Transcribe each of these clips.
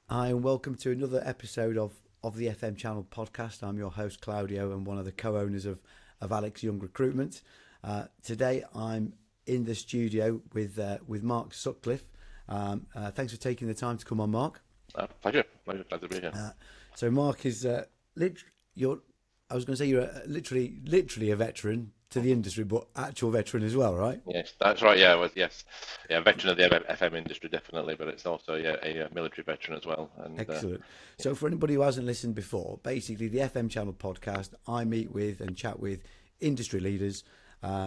Hi, and welcome to another episode of the FM Channel podcast. I'm your host, Claudio, and one of the co owners of Alex Young Recruitment. Today, I'm in the studio with Mark Sutcliffe. Thanks for taking the time to come on, Mark. Pleasure, glad to be here. So, Mark is you're. I was going to say you're literally a veteran to the industry, but actual veteran as well, right? Yes, that's right. Yeah, yeah, veteran of the FM industry definitely, but it's also a military veteran as well. And Excellent. yeah, So, for anybody who hasn't listened before, basically the FM Channel podcast, I meet with and chat with industry leaders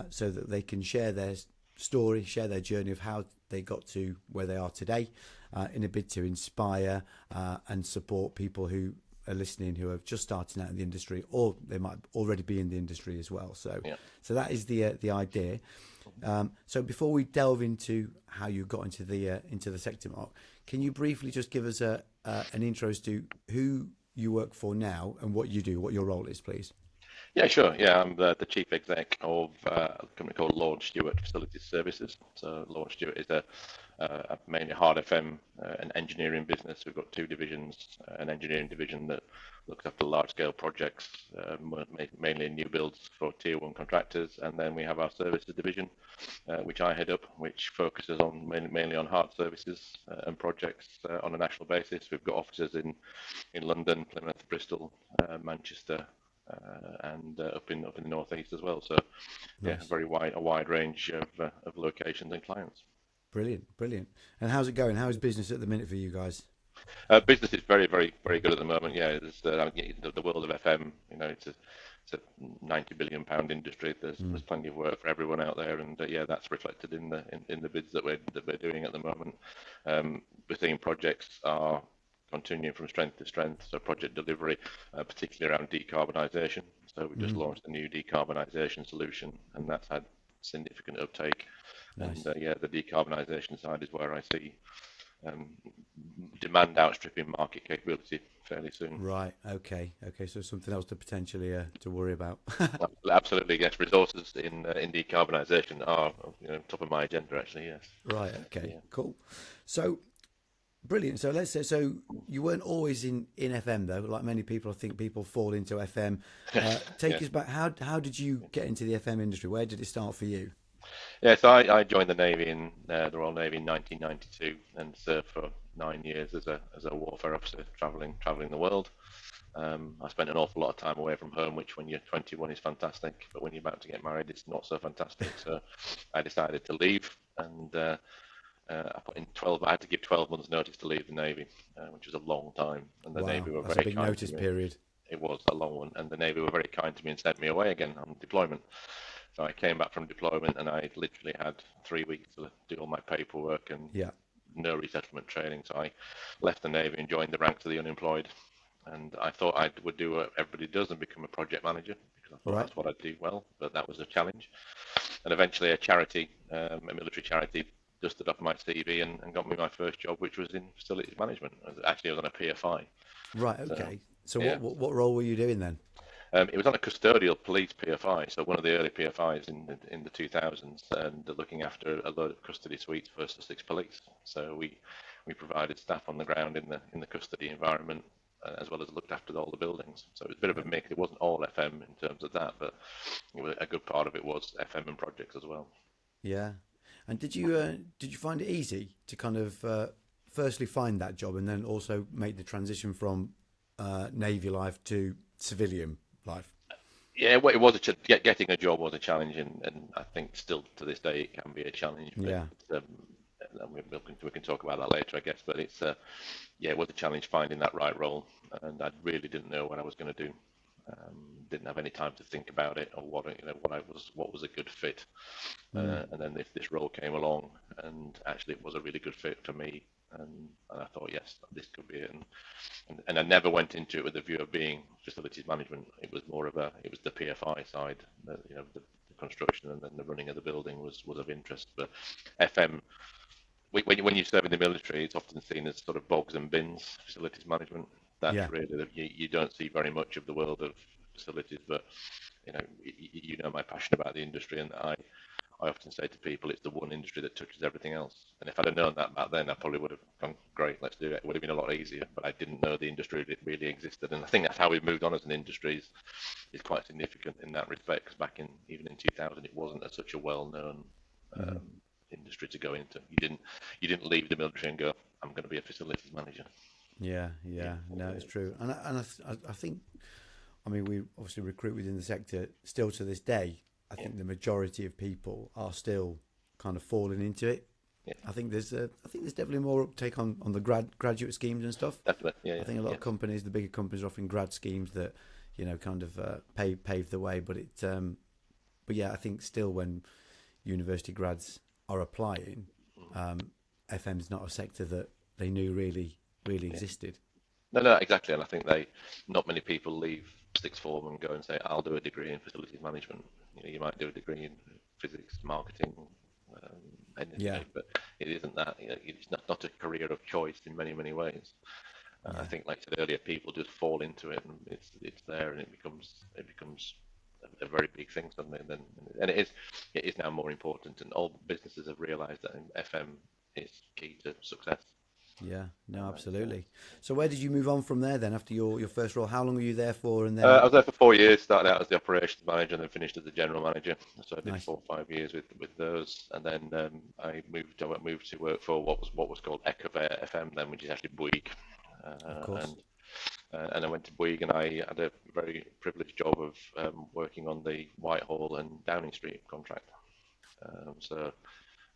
so that they can share their story, share their journey of how they got to where they are today, in a bid to inspire and support people who are listening who are just starting out in the industry, or they might already be in the industry as well. So, yeah. so that is the idea. So before we delve into how you got into the sector, Mark, can you briefly just give us an intro as to who you work for now and what you do, what your role is, please? Yeah, sure. Yeah, I'm the chief exec of a company called Lorne Stewart Facilities Services. So Lorne Stewart is a mainly hard FM and engineering business. We've got two divisions: an engineering division that looks after large scale projects, mainly new builds for tier one contractors, and then we have our services division, which I head up, which focuses on mainly on hard services and projects on a national basis. We've got offices in London, Plymouth, Bristol, Manchester, and up in the northeast as well. So yeah, Nice, a wide range of locations and clients. brilliant. And how's it going? How is business at the minute for you guys? Business is very good at the moment. Yeah, the world of FM. It's a 90 billion pound industry. There's Mm, plenty of work for everyone out there, and yeah, that's reflected in the bids that we're doing at the moment. We're seeing projects are continuing from strength to strength. So project delivery, particularly around decarbonisation. So we just mm, launched a new decarbonisation solution, and that's had significant uptake. And nice. yeah, the decarbonisation side is where I see um, demand outstripping market capability fairly soon. Right. Okay. So something else to potentially to worry about. Absolutely, yes. Resources in decarbonisation are top of my agenda actually. Yes. Right. Okay. Yeah. Cool. So brilliant. So let's say so you weren't always in FM though. Like many people, I think people fall into FM. Take Yeah. us back. How did you get into the FM industry? Where did it start for you? Yeah, so I joined the Navy in the Royal Navy in 1992 and served for 9 years as a warfare officer, traveling the world. I spent an awful lot of time away from home, which when you're 21 is fantastic, but when you're about to get married, it's not so fantastic. So I decided to leave, and I put in 12. I had to give 12 months' notice to leave the Navy, which was a long time, and the Wow, Navy were that's a very big kind to notice me. period. It was a long one, and the Navy were very kind to me and sent me away again on deployment. So I came back from deployment and I literally had 3 weeks to do all my paperwork and Yeah. no resettlement training. So I left the Navy and joined the ranks of the unemployed. And I thought I would do what everybody does and become a project manager because I thought Right. that's what I'd do well, but that was a challenge. And eventually a charity, a military charity, dusted off my CV and got me my first job, which was in facilities management. Actually, I was on a PFI. Right. So Okay. So yeah, what role were you doing then? it was on a custodial police PFI, so one of the early PFIs in the 2000s, and looking after a load of custody suites for Sussex Police. So we provided staff on the ground in the custody environment, as well as looked after all the buildings. So it was a bit of a Right. mix. It wasn't all FM in terms of that, but a good part of it was FM and projects as well. Yeah. And did you find it easy to kind of firstly find that job and then also make the transition from Navy life to civilian life? Yeah, well, it was getting a job was a challenge, and I think still to this day it can be a challenge. But Yeah. and we can talk about that later, I guess. But it's yeah, it was a challenge finding that right role, and I really didn't know what I was going to do. Didn't have any time to think about it or what was a good fit. Mm. And then this role came along, and actually it was a really good fit for me. And I thought, yes, this could be it. And I never went into it with the view of being facilities management. It was more of it was the PFI side, the construction and then the running of the building was of interest. But FM, when you serve in the military, it's often seen as sort of bogs and bins facilities management. That's Yeah. really you don't see very much of the world of facilities, but you know my passion about the industry, and I often say to people, it's the one industry that touches everything else. And if I'd have known that back then, I probably would have gone, great, let's do it. It would have been a lot easier, but I didn't know the industry really existed. And I think that's how we've moved on as an industry is quite significant in that respect, because back even in 2000, it wasn't such a well-known industry to go into. You didn't leave the military and go, I'm going to be a facilities manager. Yeah, no, it's true. And I think, I mean, we obviously recruit within the sector still to this day. I think the majority of people are still kind of falling into it. Yeah. I think there's definitely more uptake on the graduate schemes and stuff. Definitely, yeah. I think a lot of companies, the bigger companies, are offering grad schemes that, you know, kind of pave the way. But but yeah, I think still when university grads are applying, FM is not a sector that they knew really existed. No, exactly. And I think not many people leave sixth form and go and say, I'll do a degree in facilities management. You know, you might do a degree in physics, marketing, anything, but it isn't that. You know, it's not a career of choice in many ways. I think, like I said earlier, people just fall into it, and it's there, and it becomes a very big thing suddenly. And it is now more important, and all businesses have realised that FM is key to success. Yeah, no, absolutely. So where did you move on from there then after your first role? How long were you there for? And then I was there for 4 years, started out as the operations manager and then finished as the general manager. So I did Nice. 4 or 5 years with those, and then I moved to work for what was called Ecover FM then, which is actually Bouygues. Of course. And I went to Bouygues, and I had a very privileged job of working on the Whitehall and Downing Street contract. So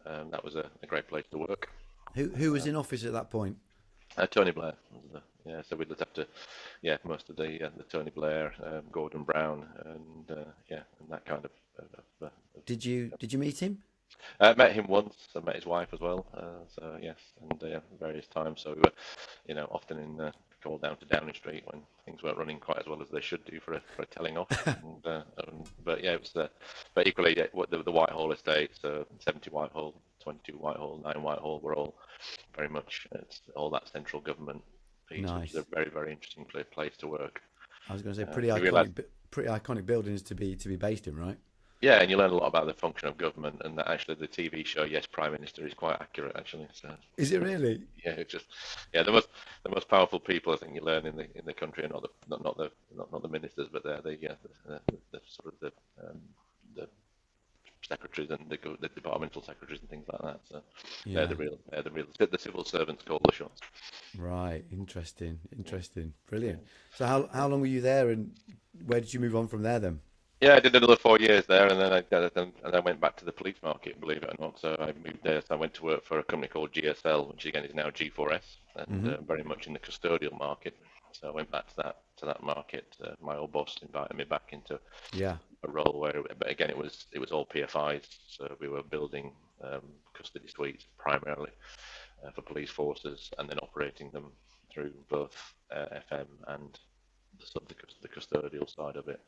that was a great place to work. Who was in office at that point? Tony Blair. So we looked after, most of the Tony Blair, Gordon Brown, and that kind of. Did you meet him? Met him once. I met his wife as well. So yes, and various times. So we were, often in called down to Downing Street when things weren't running quite as well as they should do for a telling off. But yeah, it was. But equally, the Whitehall estate, so 70 Whitehall, 22 Whitehall, 9 Whitehall, were all very much all that central government piece, Nice. which is a very, very interesting place to work. I was going to say pretty iconic buildings to be based in, right? Yeah, and you learn a lot about the function of government, and that actually the TV show Yes, Prime Minister is quite accurate actually. So is it really? Yeah, it's just the most powerful people I think you learn in the country, and not the ministers, but they're the sort of the secretaries and the departmental secretaries and things like that. So they're the real the civil servants call the shots. Right, interesting, brilliant. So how long were you there, and where did you move on from there then? Yeah, I did another 4 years there, and then I went back to the police market, believe it or not. So I moved there. So I went to work for a company called GSL, which again is now G4S, and very much in the custodial market. So I went back to that market. My old boss invited me back into a role where, but again, it was all PFIs. So we were building custody suites primarily for police forces, and then operating them through both FM and the custodial side of it.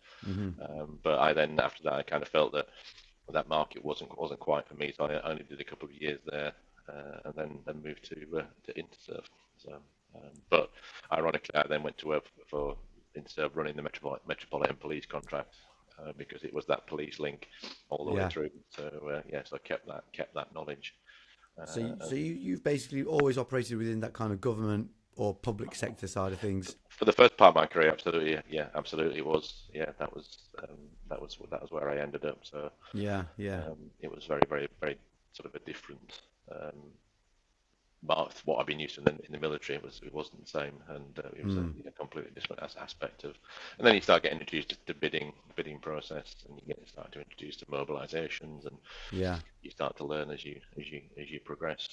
But I then, after that, I kind of felt that market wasn't quite for me, so I only did a couple of years there, and then moved to Interserve. So, but ironically, I then went to work for Interserve, running the Metropolitan Police contract, because it was that police link all the way through. So so I kept that knowledge. So you've basically always operated within that kind of government or public sector side of things. For the first part of my career, absolutely, absolutely, it was. That was where I ended up. So it was very, very, very sort of a different. But what I've been used to in the military, it wasn't the same, and it was a completely different aspect of. And then you start getting introduced to bidding process, and you start to introduce to mobilisations, and you start to learn as you progress.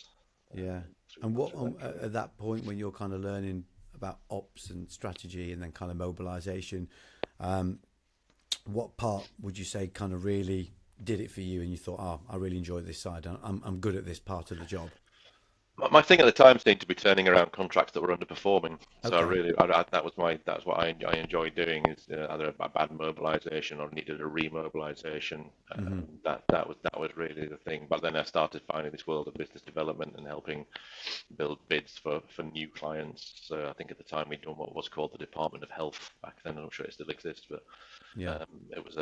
And what at that point when you're kind of learning about ops and strategy and then kind of mobilisation, what part would you say kind of really did it for you, and you thought, I really enjoy this side, I'm good at this part of the job? My thing at the time seemed to be turning around contracts that were underperforming. So Okay. that's what I enjoyed doing, is either a bad mobilisation or needed a remobilisation. That was really the thing. But then I started finding this world of business development and helping build bids for new clients. So I think at the time we'd done what was called the Department of Health back then. I'm not sure it still exists, but Yeah. it was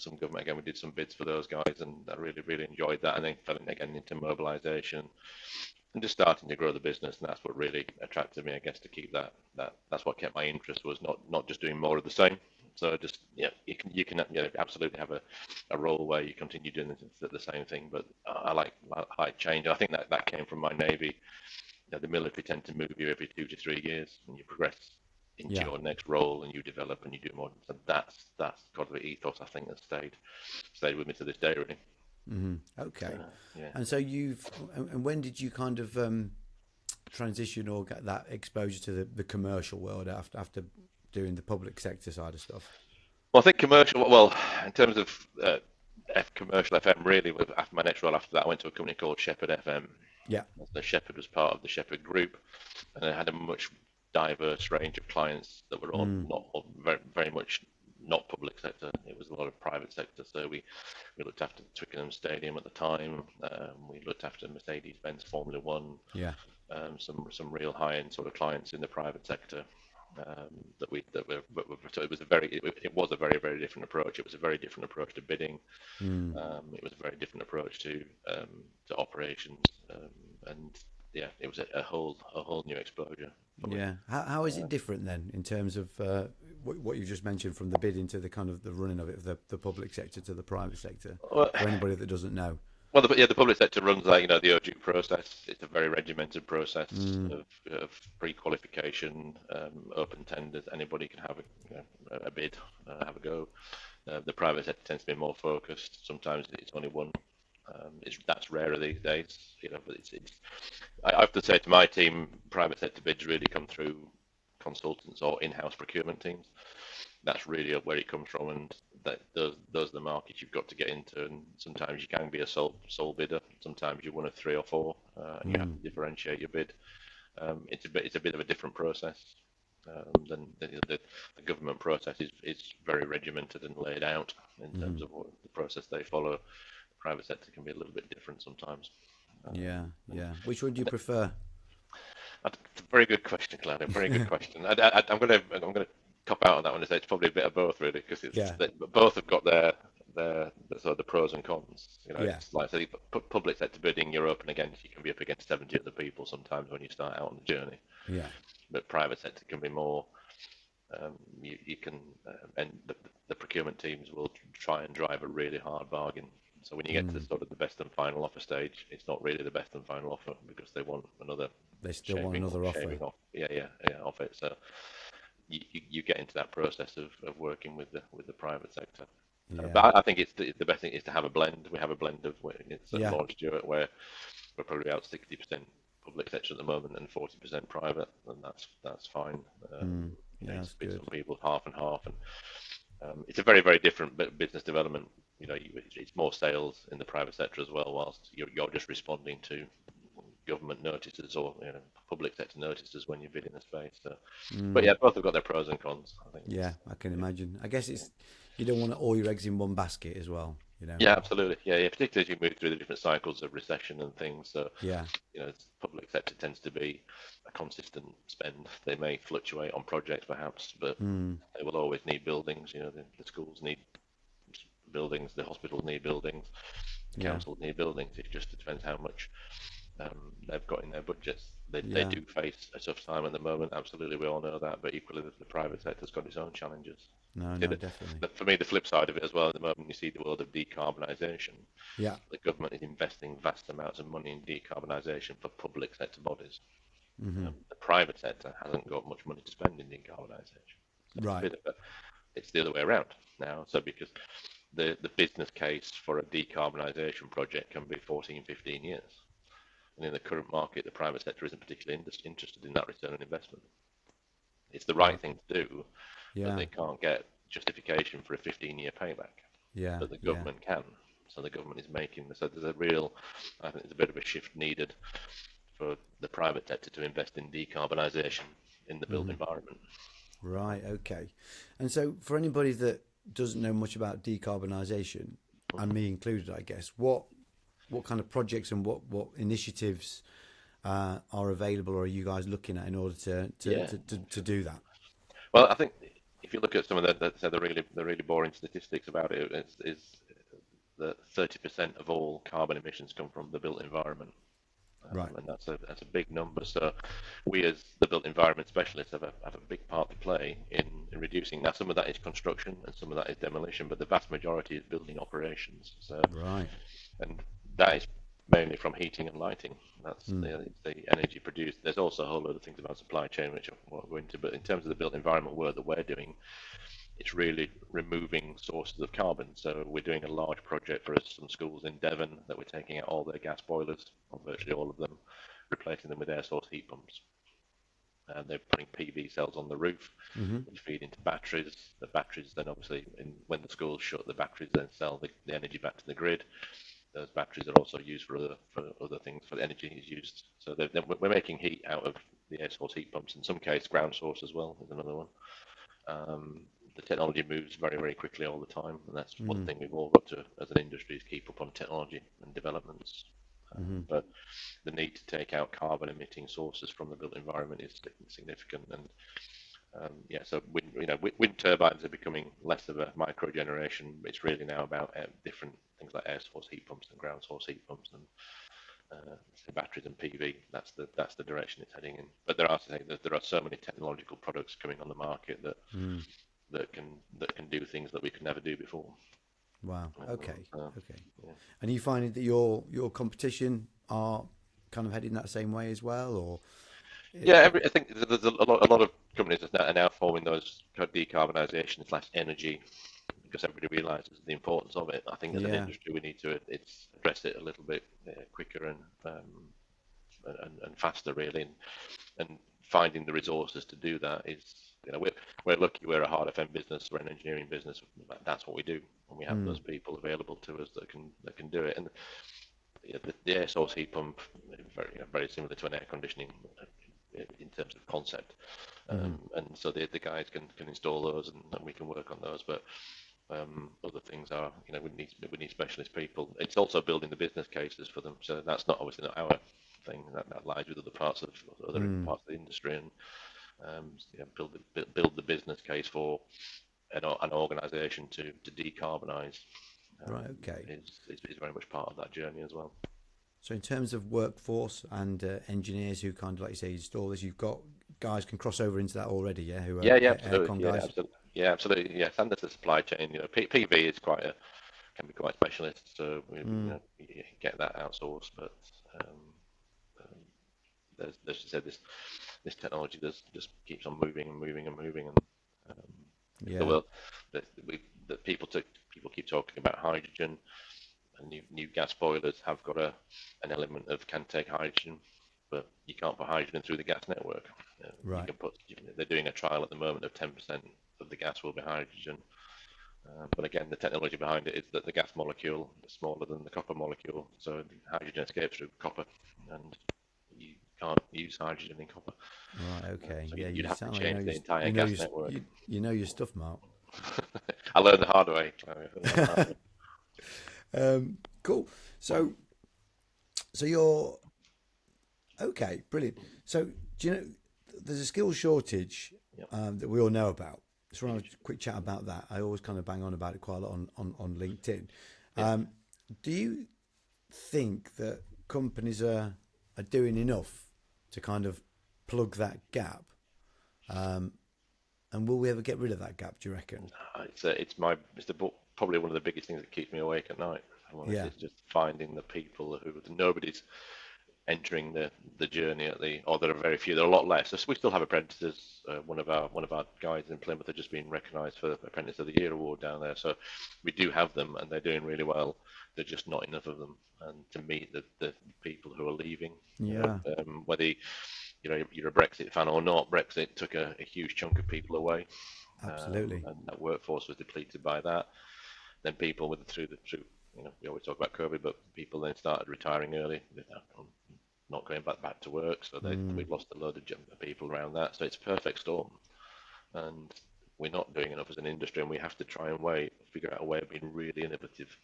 some government again. We did some bids for those guys, and I really enjoyed that. And then fell again into mobilisation and just starting to grow the business, and that's what really attracted me, I guess, to keep that's what kept my interest, was not just doing more of the same. So just, yeah, you can absolutely have a role where you continue doing the same thing, but I like change. I think that came from my Navy. The military tend to move you every 2 to 3 years, and you progress into Yeah. your next role, and you develop and you do more. So that's got the ethos, I think, that stayed with me to this day, really. Okay. Yeah. And so and when did you kind of transition or get that exposure to the commercial world after doing the public sector side of stuff? Well, I think commercial. Well, in terms of commercial FM, really, after my next role after that, I went to a company called Shepherd FM. Yeah. The Shepherd was part of the Shepherd Group, and it had a much diverse range of clients that were all not all very, very much not public sector. It was a lot of private sector. So we looked after Twickenham Stadium at the time. We looked after Mercedes-Benz Formula One. Yeah. Some real high-end sort of clients in the private sector. So it was a very different approach. It was a very different approach to bidding. It was a very different approach to operations, and yeah, it was a whole new exposure for me. Yeah. How is it different then in terms of what you just mentioned, from the bidding to the kind of the running of it, the public sector to the private sector, Well, for anybody that doesn't know? the public sector runs like the OJUC process. It's a very regimented process of pre-qualification, open tenders. Anybody can have a bid, have a go. The private sector tends to be more focused. Sometimes it's only one. That's rarer these days, But I often say to my team, private sector bids really come through consultants or in-house procurement teams. That's really where it comes from, and those are the markets you've got to get into. And sometimes you can be a sole bidder. Sometimes you're one of three or four, and you have to differentiate your bid. It's a bit of a different process than the government process is very regimented and laid out in terms of what the process they follow. The private sector can be a little bit different sometimes. Yeah. Yeah. Which one do you prefer? That's a very good question, Claudio. Very good question. I'm gonna cop out on that one and say it's probably a bit of both, really, because Yeah. both have got their sort of the pros and cons. Yeah. It's like, say, public sector bidding, you're open against. You can be up against 70 other people sometimes when you start out on the journey. Yeah. But private sector can be more. You can, and the procurement teams will try and drive a really hard bargain. So when you get to the sort of the best and final offer stage, it's not really the best and final offer, because they want another They still want another offer. shaving off, yeah, off it. So you get into that process of working with the private sector. Yeah. But I think it's the best thing is to have a blend. We have a blend of it's at Yeah. Lorne Stewart, where we're probably about 60% public sector at the moment and 40% private, and that's fine. Yeah, that's Some good. people half and half, and it's a very, very different business development. It's more sales in the private sector as well, whilst you're just responding to government notices or public sector notices when you bid in a space. So, but yeah, both have got their pros and cons, I think. Yeah, I can imagine. I guess you don't want all your eggs in one basket as well, Yeah, absolutely. Yeah, particularly as you move through the different cycles of recession and things. So, Yeah. public sector tends to be a consistent spend. They may fluctuate on projects perhaps, but they will always need buildings. The schools need buildings, the hospitals need buildings, the Yeah. councils need buildings. It just depends how much they've got in their budgets. They Yeah. do face a tough time at the moment. Absolutely, we all know that. But equally, the private sector's got its own challenges. No, See, no, definitely. for me, the flip side of it as well, at the moment, you see the world of decarbonisation. Yeah. The government is investing vast amounts of money in decarbonisation for public sector bodies. The private sector hasn't got much money to spend in decarbonisation. So Right. it's the other way around now. So because the business case for a decarbonisation project can be 14, 15 years. And in the current market, the private sector isn't particularly interested in that return on investment. It's the right thing to do, but Yeah. they can't get justification for a 15-year payback. Yeah. But the Yeah. government can. So the government is making, so I think there's a bit of a shift needed for the private sector to invest in decarbonisation in the built environment. Right. Okay. And so, for anybody that doesn't know much about decarbonisation, and me included, I guess, what kind of projects and what initiatives are available, or are you guys looking at in order to do that? Well, I think if you look at some of the really boring statistics about it, is that 30% of all carbon emissions come from the built environment. Right. And that's a big number. So we, as the built environment specialists, have a big part to play in reducing. Now, some of that is construction and some of that is demolition, but the vast majority is building operations. So, Right. and that is mainly from heating and lighting. That's the energy produced. There's also a whole lot of things about supply chain, which I won't go into. But in terms of the built environment work that we're doing, it's really removing sources of carbon. So we're doing a large project for some schools in Devon that we're taking out all their gas boilers, or virtually all of them, replacing them with air source heat pumps. And they're putting PV cells on the roof, which feed into batteries. The batteries then obviously, when the schools shut, the batteries then sell the energy back to the grid. Those batteries are also used for other things. For the energy is used. So we're making heat out of the air source heat pumps. In some case, ground source as well is another one. The technology moves very, very quickly all the time, and that's one thing we've all got to, as an industry, is keep up on technology and developments. But the need to take out carbon-emitting sources from the built environment is significant, and so wind turbines are becoming less of a micro generation. It's really now about different things like air source heat pumps and ground source heat pumps and batteries and PV. That's the direction it's heading in. But there are so many technological products coming on the market that can do things that we could never do before. Wow. Okay. Okay. Yeah. And you finding that your competition are kind of heading that same way as well, or? Yeah, I think there's a lot of companies that are now forming those decarbonisation/energy, because everybody realises the importance of it. I think as an industry we need to address it a little bit quicker and faster, really, and finding the resources to do that is, we're lucky. We're a hard FM business, we're an engineering business. That's what we do, and we have those people available to us that can do it. And the air source heat pump is very similar to an air conditioning in terms of concept, and so the guys can install those, and we can work on those. But other things are, we need specialist people. It's also building the business cases for them. So that's obviously not our thing. That lies with other parts of the industry, and build the business case for an organisation to decarbonise. Right. Okay. Is very much part of that journey as well. So in terms of workforce and engineers who kind of, like you say, install this, you've got guys can cross over into that already, yeah? Who are Absolutely. guys? Absolutely. Yes, and there's the supply chain. PV is can be quite specialist, so we you get that outsourced. But there's, as you said, this technology just keeps on moving and moving and moving, and the world that people keep talking about hydrogen. And new gas boilers have got an element of can take hydrogen, but you can't put hydrogen through the gas network. Right. They're doing a trial at the moment of 10% of the gas will be hydrogen. But again, the technology behind it is that the gas molecule is smaller than the copper molecule, so hydrogen escapes through copper, and you can't use hydrogen in copper. Right. Okay. So yeah. you'd have to change the entire gas network. You know your stuff, Mark. I learned the hard way. Cool. So you're okay. Brilliant. So do you know there's a skills shortage that we all know about? Just want to have a quick chat about that. I always kind of bang on about it quite a lot on LinkedIn. Do you think that companies are doing enough to kind of plug that gap? And will we ever get rid of that gap, do you reckon? It's probably one of the biggest things that keeps me awake at night. It's just finding the people who nobody's entering the journey or there are very few. There are a lot less. So we still have apprentices. One of our guys in Plymouth have just been recognised for the Apprentice of the Year award down there. So we do have them, and they're doing really well. There's just not enough of them, and to meet the people who are leaving. Whether you're a Brexit fan or not, Brexit took a huge chunk of people away. Absolutely. And that workforce was depleted by that. Then people through we always talk about COVID, but people then started retiring early. not going back to work, so we've lost a load of people around that. So it's a perfect storm, and we're not doing enough as an industry, and we have to try and figure out a way of being really innovative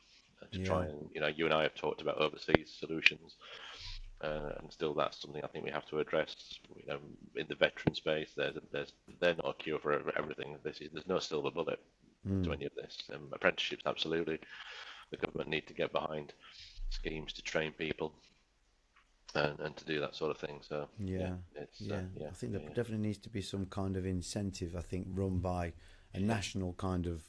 to try Yeah. and, you and I have talked about overseas solutions, and still that's something I think we have to address. In the veteran space, they're not a cure for everything. There's no silver bullet to any of this. Apprenticeships, absolutely. The government need to get behind schemes to train people and to do that sort of thing. So Yeah, it's yeah. I think there definitely needs to be some kind of incentive, I think, run by a national kind of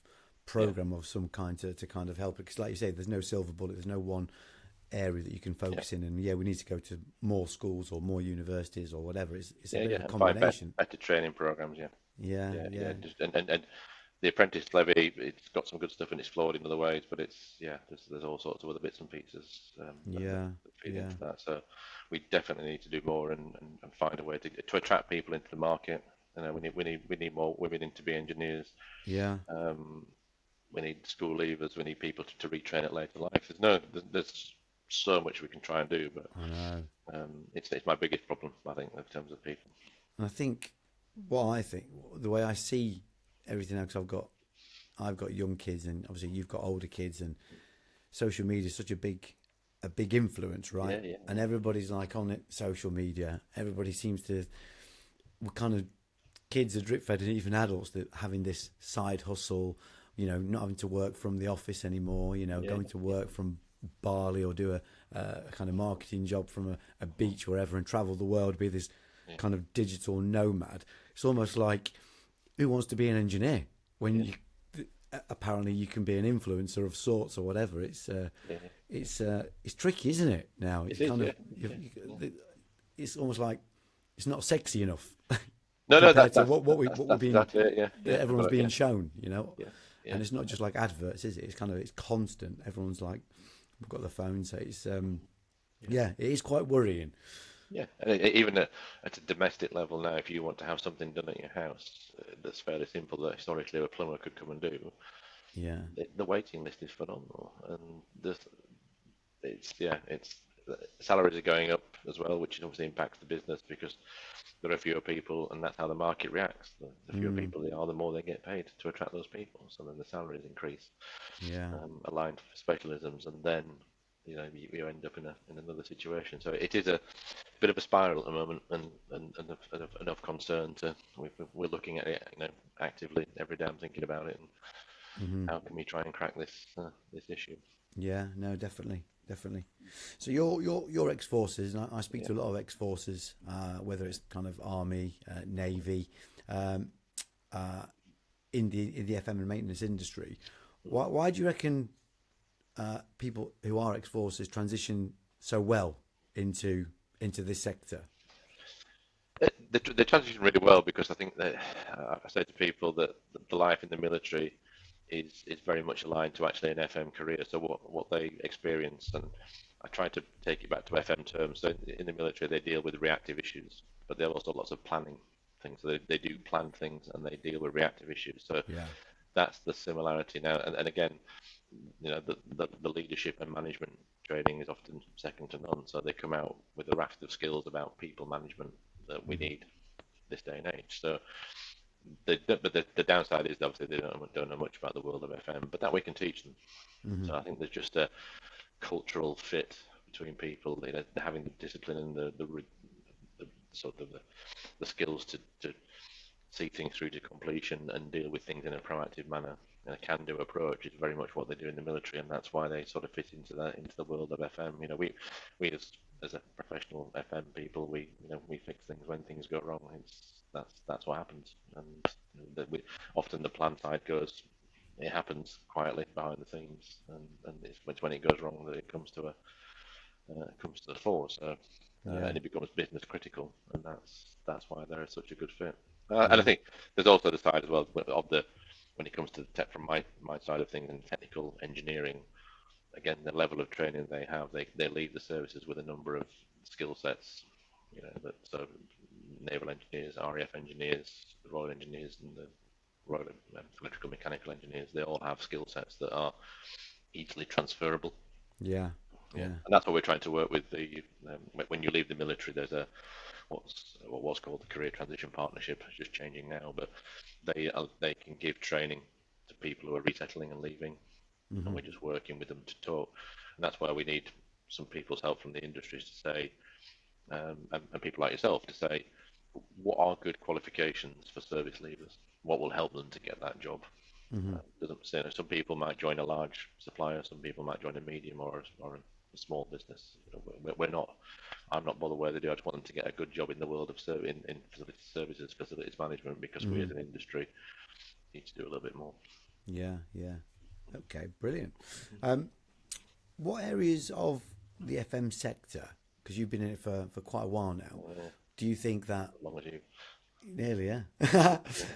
program of some kind to kind of help it. Because like you say, there's no silver bullet, there's no one area that you can focus in. And we need to go to more schools or more universities or whatever. It's a bit of a combination. Better training programs. Yeah. And the apprentice levy, it's got some good stuff and it's flawed in other ways, but there's all sorts of other bits and pieces that feed into that. So we definitely need to do more and find a way to attract people into the market. We need more women in to be engineers. Yeah. We need school leavers. We need people to retrain at later life. There's so much we can try and do, but I know. It's my biggest problem, I think, in terms of people. And I think the way I see everything else, I've got young kids, and obviously you've got older kids, and social media is such a big influence, right? Yeah. And everybody's like on it, social media. Everybody seems to, kind of, kids are drip fed, and even adults, that having this side hustle, not having to work from the office anymore, going to work from Bali or do a kind of marketing job from a beach wherever and travel the world, be this kind of digital nomad. It's almost like, who wants to be an engineer when apparently you can be an influencer of sorts or whatever? It's tricky, isn't it? Now it's it's almost like it's not sexy enough. That's what we're being, everyone's being shown, Yeah. And it's not just like adverts, is it? It's constant. Everyone's like, we've got the phone, so it's it is quite worrying. Yeah, and even at a domestic level now, if you want to have something done at your house that's fairly simple, that historically a plumber could come and do, the waiting list is phenomenal, and it's salaries are going up as well, which obviously impacts the business because there are fewer people, and that's how the market reacts. The fewer people there are, the more they get paid to attract those people. So then the salaries increase, aligned for specialisms, and then you end up in another situation. So it is a bit of a spiral at the moment, and enough concern to we're looking at it actively every day. I'm thinking about it, and how can we try and crack this issue? Yeah, no, definitely. So you're ex-forces, and I speak to a lot of ex-forces, whether it's kind of Army, Navy, in the FM and maintenance industry. Why do you reckon people who are ex-forces transition so well into this sector? They transition really well because I think that I say to people that the life in the military is very much aligned to actually an FM career. So what they experience, and I try to take it back to FM terms. So in the military, they deal with reactive issues, but there are also lots of planning things. So they do plan things and they deal with reactive issues. So that's the similarity now. And again, the leadership and management training is often second to none. So they come out with a raft of skills about people management that we need this day and age. So but the downside is obviously they don't know much about the world of FM, but that we can teach them. So I think there's just a cultural fit between people, having the discipline and the sort of the skills to see things through to completion and deal with things in a proactive manner. And a can-do approach is very much what they do in the military, and that's why they sort of fit into the world of FM. We as a professional FM people, we fix things when things go wrong. That's what happens, and often the plan side goes. It happens quietly behind the scenes, and it's when it goes wrong that it comes to the fore. So and it becomes business critical, and that's why they're such a good fit. And I think there's also the side as well of when it comes to the tech from my side of things and technical engineering. Again, the level of training they have, they leave the services with a number of skill sets. So naval engineers, RAF engineers, the Royal Engineers, and the Royal Electrical Mechanical Engineers, they all have skill sets that are easily transferable. Yeah. Yeah, yeah. and that's what we're trying to work with. When you leave the military, there's what was called the Career Transition Partnership. It's just changing now, but they can give training to people who are resettling and leaving, and we're just working with them to talk. And that's where we need some people's help from the industries to say, and people like yourself to say, what are good qualifications for service leavers? What will help them to get that job? Doesn't say, some people might join a large supplier, some people might join a medium or a small business. We're not. I'm not bothered where they do. I just want them to get a good job in the world of in facilities services, facilities management, because we as an industry need to do a little bit more. Yeah, yeah. Okay, brilliant. What areas of the FM sector, because you've been in it for quite a while now, do you think that As long as you, nearly, yeah?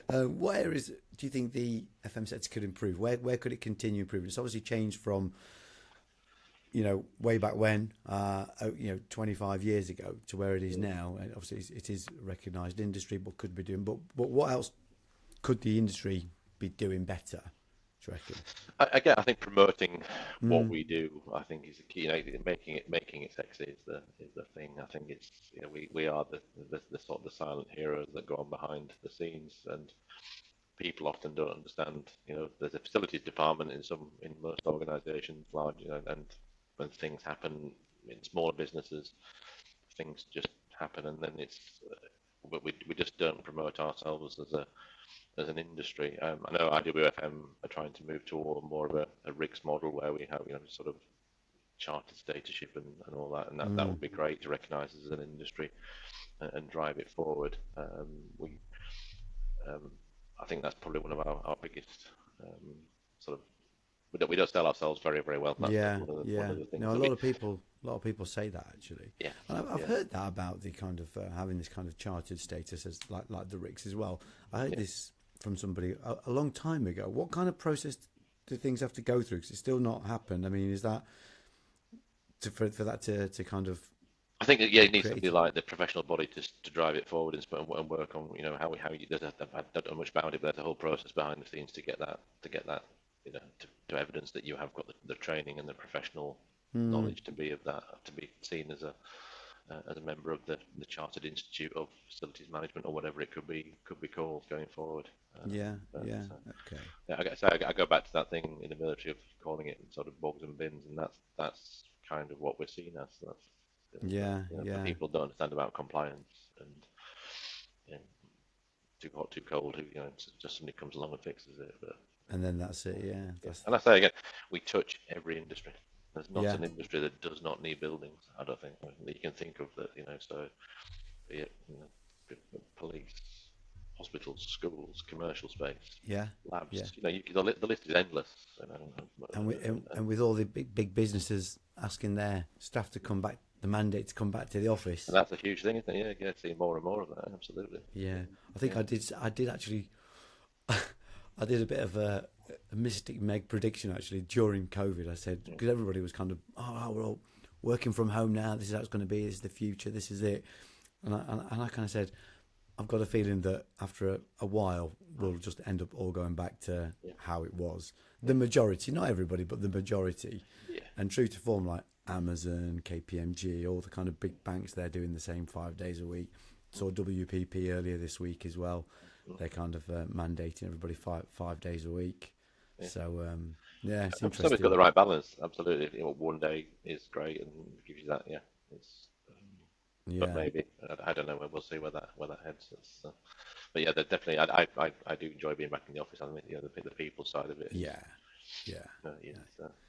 What areas do you think the FM sector could improve? Where could it continue improving? It's obviously changed from, way back when, 25 years ago to where it is now. And obviously, it is a recognised industry, but could be doing. But what else could the industry be doing better? Do you reckon? again, I think promoting what we do, I think, is the key. Making it sexy is the thing. I think it's we are the sort of the silent heroes that go on behind the scenes, and people often don't understand. There's a facilities department in most organisations, large, and when things happen in smaller businesses, things just happen, and then but we just don't promote ourselves as an industry. I know IWFM are trying to move to more of a RICS model where we have sort of chartered statuship and all that, and that would be great to recognise as an industry and drive it forward. I think that's probably one of our biggest sort of. We don't sell ourselves very, very well. That's Yeah, one yeah. of the things. No, a lot of people say that actually. Yeah, And I've heard that about the kind of having this kind of chartered status as like the RICS as well. I heard this from somebody a long time ago. What kind of process do things have to go through? Because it's still not happened. I mean, is that for that to kind of? I think that, it needs to be like the professional body to drive it forward and work on how you. I don't know much about it, but there's a whole process behind the scenes to get that to evidence that you have got the training and the professional knowledge to be seen as a member of the Chartered Institute of Facilities Management, or whatever it could be called going forward. Okay. Yeah, I guess I go back to that thing in the military of calling it sort of bogs and bins, and that's kind of what we're seen as. People don't understand about compliance, and too hot, too cold. Just somebody comes along and fixes it. And then that's it. Yeah. And I say again, we touch every industry. There's not an industry that does not need buildings. I don't think that you can think of that. So be it police, hospitals, schools, commercial space, labs. Yeah. The list is endless. And with all the big businesses asking their staff to come back, the mandate to come back to the office. And that's a huge thing, isn't it? Yeah, seeing more and more of that. Absolutely. Yeah, I think I did actually. I did a bit of a Mystic Meg prediction actually during COVID. I said, because everybody was kind of, we're all working from home now. This is how it's going to be. This is the future. This is it. And I kind of said, I've got a feeling that after a while, we'll just end up all going back to how it was. The majority, not everybody, but the majority. Yeah. And true to form, like Amazon, KPMG, all the kind of big banks, they're doing the same 5 days a week. Saw WPP earlier this week as well. They're kind of mandating everybody five days a week. Yeah. So it's interesting. Somebody's got the right balance. Absolutely, one day is great and gives you that. Yeah, but maybe I don't know. We'll see where that heads. But yeah, definitely. I do enjoy being back in the office. I think the people side of it.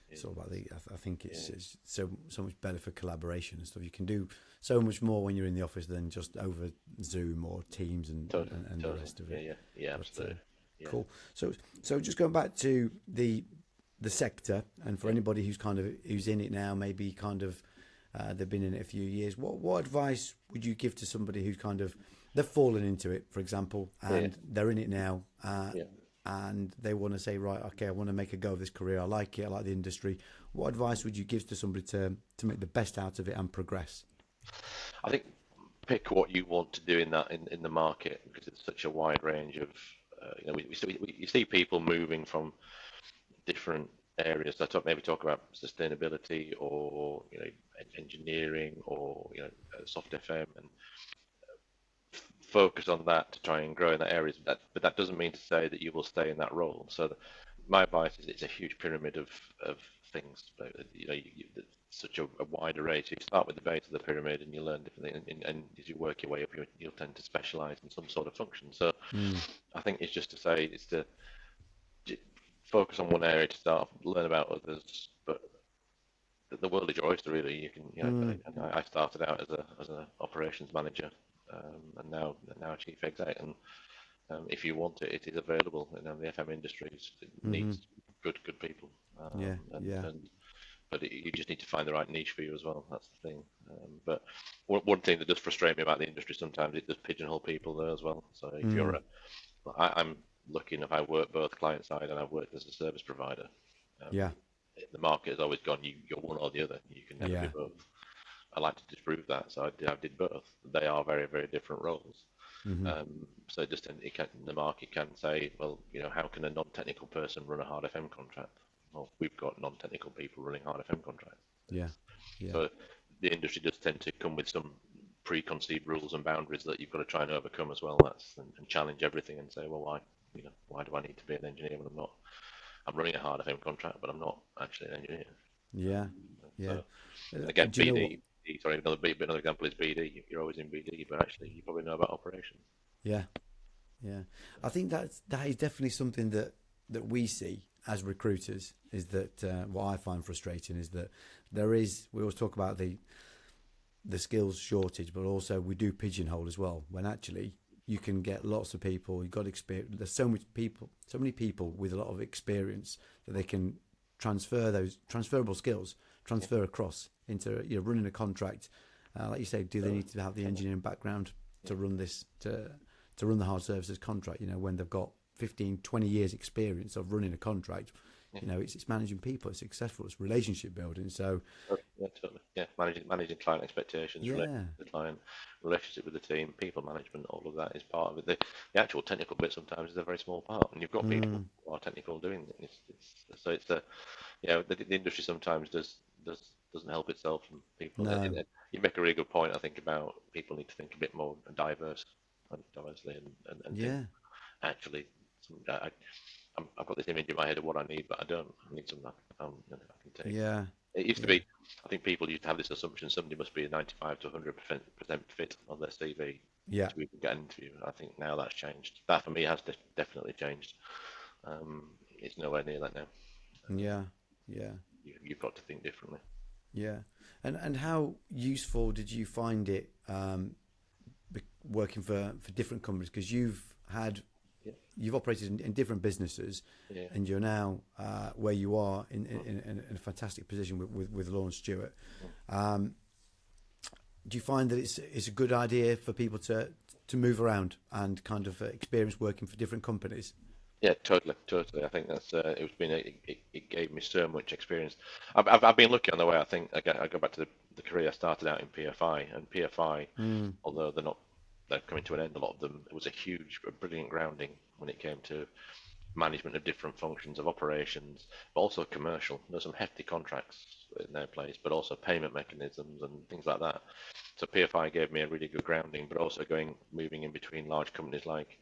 It's all about I think it's so much better for collaboration and stuff. You can do so much more when you're in the office than just over Zoom or Teams and the rest of it. Yeah, absolutely. Cool. So just going back to the sector, and for anybody who's in it now, maybe kind of they've been in it a few years. What advice would you give to somebody who's kind of they've fallen into it, for example, and they're in it now? And they want to say, right, okay, I want to make a go of this career. I like it. I like the industry. What advice would you give to somebody to make the best out of it and progress? I think pick what you want to do in the market, because it's such a wide range of, you see people moving from different areas. So maybe talk about sustainability or engineering or soft FM and focus on that to try and grow in that area. But that doesn't mean to say that you will stay in that role. So my advice is it's a huge pyramid of things. Such a wide array. So you start with the base of the pyramid and you learn different things, and as you work your way up, you'll tend to specialise in some sort of function. So I think it's just to say it's to focus on one area to start, learn about others, but the world is your oyster, really. You can, I started out as an operations manager, and now chief exec, and if you want it, it is available. The FM industry needs good people. But you just need to find the right niche for you as well. That's the thing. But one thing that does frustrate me about the industry sometimes, it does pigeonhole people there as well. So if you're I'm lucky enough, I work both client side and I've worked as a service provider. The market has always gone, you're one or the other. You can never be both. I like to disprove that, so I did both. They are very, very different roles. So the market can say, well, how can a non-technical person run a hard FM contract? Well, we've got non-technical people running hard FM contracts. So the industry does tend to come with some preconceived rules and boundaries that you've got to try and overcome as well. And challenge everything and say, well, why do I need to be an engineer when I'm running a hard FM contract, but I'm not actually an engineer. So, again, BD. Sorry, another example is BD. You're always in BD, but actually you probably know about operations. I think that is definitely something that we see as recruiters, is that what I find frustrating is that we always talk about the skills shortage, but also we do pigeonhole as well, when actually you can get lots of people. You've got experience. There's so many people with a lot of experience that they can transfer those transferable skills across into running a contract. Like you say, do they need to have the engineering background to run this to run the hard services contract? When they've got 15, 20 years experience of running a contract, it's managing people, it's successful, it's relationship building. So managing client expectations, relationship with the client, relationship with the team, people management, all of that is part of it. The actual technical bit sometimes is a very small part, and you've got people who are technical doing it. The industry sometimes doesn't help itself from people. No. You make a really good point, I think, about people need to think a bit more diversely and think, actually, I've got this image in my head of what I need, but I don't. I need something I can take. It used to be, I think people used to have this assumption somebody must be a 95 to 100% fit on their CV to even get an interview. I think now that's changed. That for me has definitely changed. It's nowhere near that now. You've got to think differently. And how useful did you find it working for different companies? Because you've operated in different businesses, and you're now where you are in a fantastic position with Lorne Stewart. Do you find that it's a good idea for people to move around and kind of experience working for different companies? Yeah, totally. I think that's it gave me so much experience. I've been lucky on the way. I think I go back to the career I started out in PFI, and PFI, although they're coming to an end, a lot of them, it was a brilliant grounding when it came to management of different functions of operations, but also commercial. There's some hefty contracts in their place, but also payment mechanisms and things like that. So PFI gave me a really good grounding, but also moving in between large companies like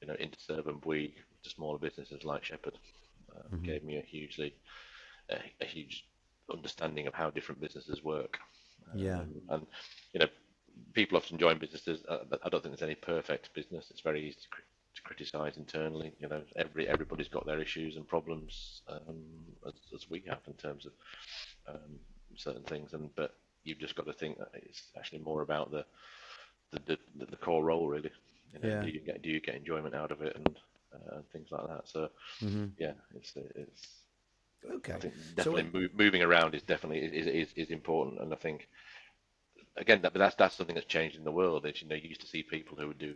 Interserve and Bouygues to smaller businesses like Shepherd gave me a huge understanding of how different businesses work. And people often join businesses. I don't think there's any perfect business. It's very easy to criticise internally. Everybody's got their issues and problems, as we have in terms of certain things. But you've just got to think that it's actually more about the core role, really. Do you get enjoyment out of it and things like that? So it's okay. I think definitely moving around is definitely is important, and I think again that's something that's changed in the world. Is you used to see people who would do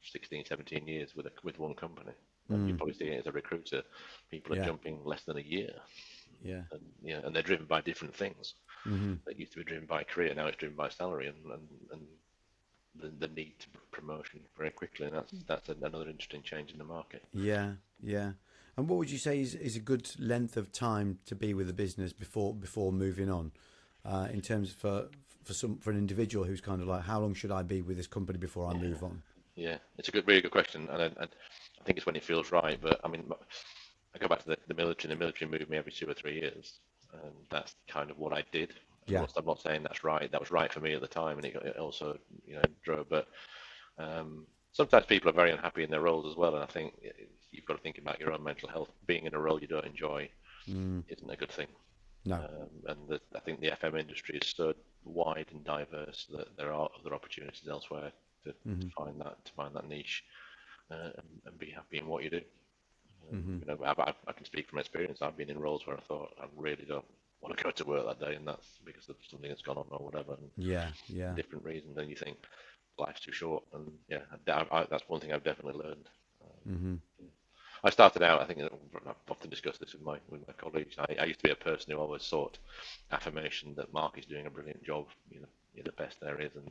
16, 17 years with one company. And you probably see it as a recruiter. People are jumping less than a year. And they're driven by different things. They used to be driven by career, now it's driven by salary and the need to promotion very quickly, and that's another interesting change in the market. And what would you say is a good length of time to be with a business before moving on, in terms for an individual who's kind of like, how long should I be with this company before I move on? Yeah, it's a really good question, and I think it's when it feels right. But I mean, I go back to the military. The military moved me every 2 or 3 years, and that's kind of what I did. Yeah, I'm not saying that's right. That was right for me at the time, and it also, drove. But sometimes people are very unhappy in their roles as well, and I think you've got to think about your own mental health. Being in a role you don't enjoy isn't a good thing. no, I think the FM industry is so wide and diverse that there are other opportunities elsewhere to find that niche, and be happy in what you do. I can speak from experience. I've been in roles where I thought I really don't want to go to work that day, and that's because of something that's gone on or whatever, and yeah, yeah, different reasons. And you think life's too short, and yeah, that's one thing I've definitely learned. I started out, I think I've often discussed this with my colleagues. I used to be a person who always sought affirmation that Mark is doing a brilliant job. You're the best there is, and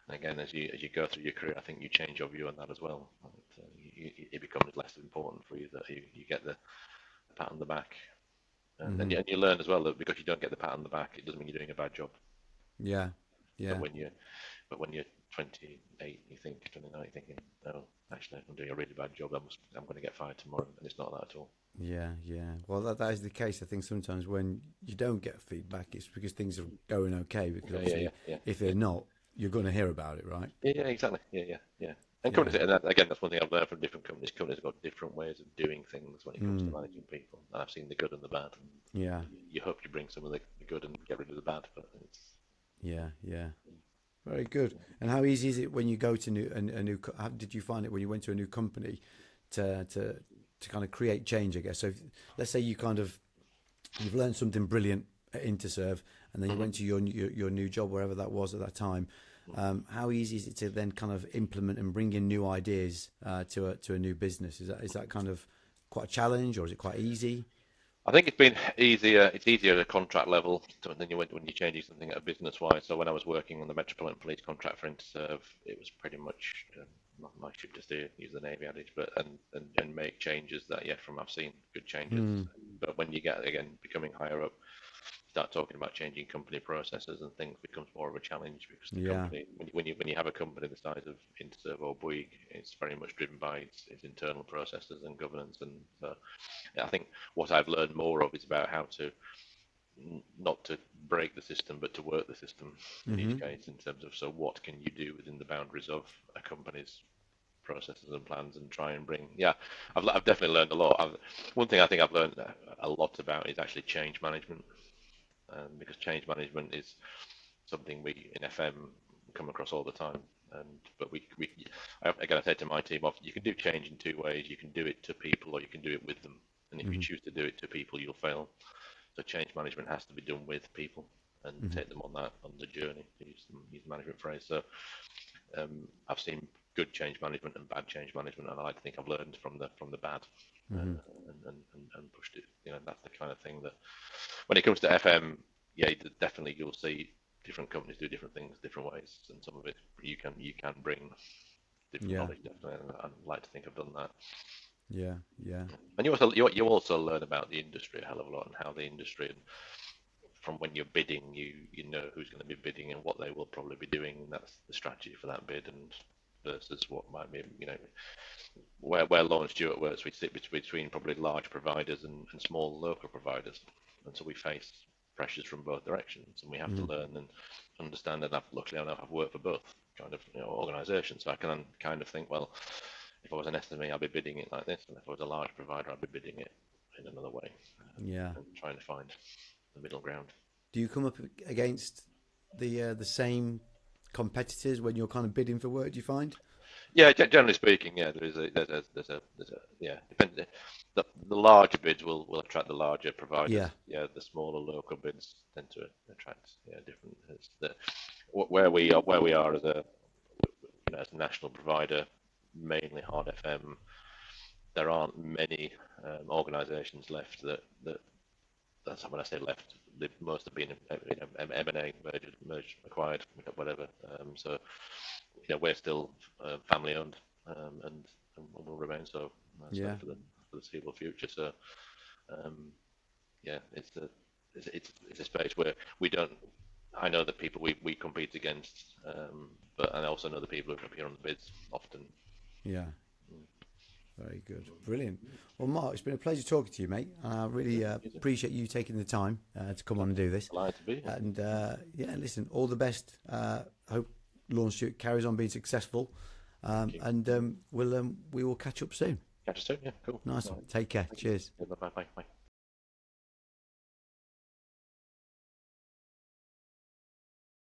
again, as you go through your career, I think you change your view on that as well. It becomes less important for you that you get the pat on the back, and you learn as well that because you don't get the pat on the back, it doesn't mean you're doing a bad job. yeah, But yeah. when you're 28, you think 29, you're thinking, no, actually, I'm doing a really bad job. I'm going to get fired tomorrow, and it's not that at all. Yeah, yeah. Well, that is the case. I think sometimes when you don't get feedback, it's because things are going okay. Because obviously, if they're not, you're going to hear about it, right? Yeah, exactly. Yeah. And Yeah. companies, and again, that's one thing I've learned from different companies. Companies have got different ways of doing things when it comes to managing people. And I've seen the good and the bad. Yeah, You hope you bring some of the good and get rid of the bad, but it's yeah, yeah. Very good. And how easy is it when you go to a new? How did you find it when you went to a new company to kind of create change? I guess. So, let's say you've learned something brilliant at Interserve, and then you went to your new job wherever that was at that time. How easy is it to then kind of implement and bring in new ideas to a new business? Is that kind of quite a challenge, or is it quite easy? I think it's been easier. It's easier at a contract level than when you're changing something at a business-wise. So when I was working on the Metropolitan Police contract for Interserve, it was pretty much my ship to steer, use the Navy adage, but and make changes that from I've seen good changes. But when you get again becoming higher up, start talking about changing company processes and things becomes more of a challenge because the Yeah. company when you have a company the size of Interserve or Bouygues, it's very much driven by its internal processes and governance. And so I think what I've learned more of is about how to not to break the system but to work the system in each case in terms of so what can you do within the boundaries of a company's processes and plans and try and bring I've definitely learned a lot. One thing I think I've learned a lot about is actually change management, because change management is something we in FM come across all the time. But again, I say to my team often, you can do change in two ways. You can do it to people, or you can do it with them. And if you choose to do it to people, you'll fail. So change management has to be done with people and take them on the journey. To use the management phrase. So I've seen good change management and bad change management, and I like to think I've learned from the bad and pushed it. That's the kind of thing that when it comes to FM, definitely you'll see different companies do different things different ways, and some of it you can bring different Yeah. knowledge definitely, and I'd like to think I've done that. Yeah. Yeah. And you also learn about the industry a hell of a lot and how the industry, and from when you're bidding, you know who's going to be bidding and what they will probably be doing, and that's the strategy for that bid, and versus what might be where Lorne Stewart works, we sit between probably large providers and small local providers, and so we face pressures from both directions, and we have to learn and understand. And luckily enough, I've worked for both kind of organisations, so I can kind of think, well, if I was an SME, I'd be bidding it like this, and if I was a large provider, I'd be bidding it in another way, Yeah. and trying to find the middle ground. Do you come up against the same competitors when you're kind of bidding for work? Do you find? Yeah, generally speaking, there's a depends. The larger bids will attract the larger providers. Yeah. Yeah, the smaller local bids tend to attract different. Where we are as a national provider, mainly hard FM. There aren't many organisations left that that's when I say left. Most have been M&A, merged, acquired, whatever. So we're still family owned, and will remain so. So Yeah. for them. for the foreseeable future. So yeah, it's a space where we don't. I know the people we compete against, but I also know the people who appear on the bids often. Yeah. Very good. Brilliant. Well, Mark, it's been a pleasure talking to you, mate. I really appreciate you taking the time to come on and do this. Glad to be here. And yeah, listen, all the best. Hope Lorne Stewart carries on being successful. And we will catch up soon. Catch you soon. Yeah, cool. Nice one. Take care. Cheers. Bye.